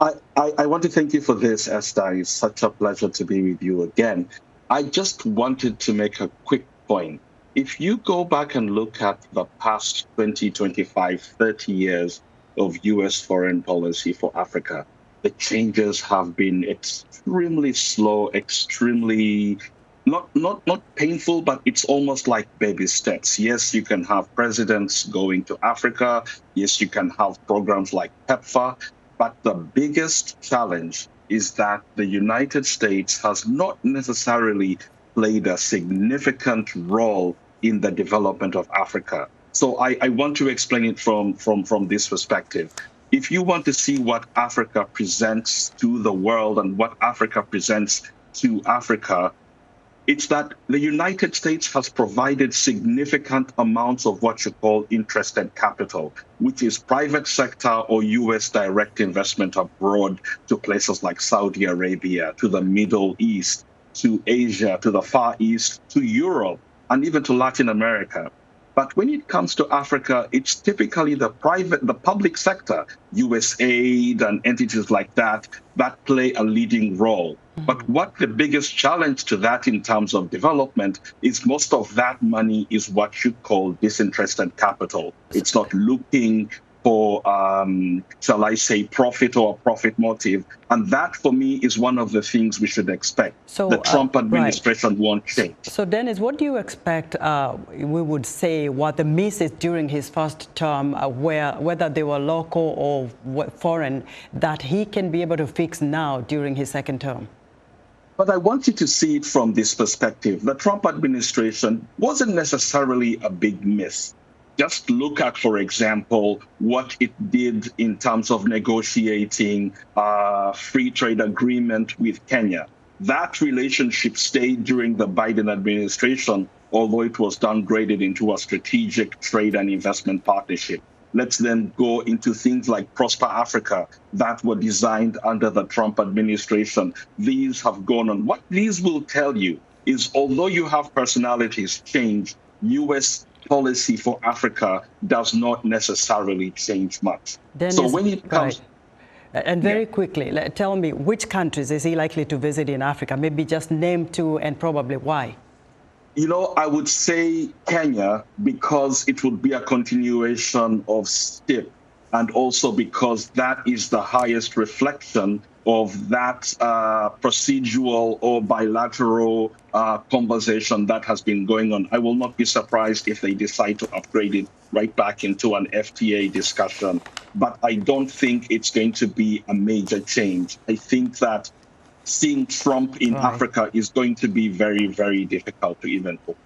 I want to thank you for this, Esther. It's such a pleasure to be with you again. I just wanted to make a quick point. If you go back and look at the past 20, 25, 30 years of U.S. foreign policy for Africa, the changes have been extremely slow, extremely not painful, but it's almost like baby steps. Yes, you can have presidents going to Africa. Yes, you can have programs like PEPFAR. But the biggest challenge is that the United States has not necessarily played a significant role in the development of Africa. So I want to explain it from this perspective. If you want to see what Africa presents to the world and what Africa presents to Africa, it's that the United States has provided significant amounts of what you call interested capital, which is private sector or U.S. direct investment abroad to places like Saudi Arabia, to the Middle East, to Asia, to the Far East, to Europe, and even to Latin America. But when it comes to Africa, it's typically the public sector, USAID and entities like that play a leading role. But what the biggest challenge to that in terms of development is most of that money is what you call disinterested capital. It's not looking for, shall I say, profit or a profit motive. And that, for me, is one of the things we should expect. So, the Trump administration won't change. So, Dennis, what do you expect we would say what the misses during his first term, whether they were local or foreign, that he can be able to fix now during his second term? But I want you to see it from this perspective. The Trump administration wasn't necessarily a big miss. Just look at, for example, what it did in terms of negotiating a free trade agreement with Kenya. That relationship stayed during the Biden administration, although it was downgraded into a strategic trade and investment partnership. Let's then go into things like Prosper Africa that were designed under the Trump administration. These have gone on. What these will tell you is, although you have personalities change, U.S. policy for Africa does not necessarily change much. Dennis, so when it comes... Right. And very quickly, tell me, which countries is he likely to visit in Africa? Maybe just name two and probably why. You know, I would say Kenya, because it would be a continuation of STIP, and also because that is the highest reflection of that procedural or bilateral conversation that has been going on. I will not be surprised if they decide to upgrade it right back into an FTA discussion. But I don't think it's going to be a major change. I think that seeing Trump in Africa is going to be very, very difficult to even hope.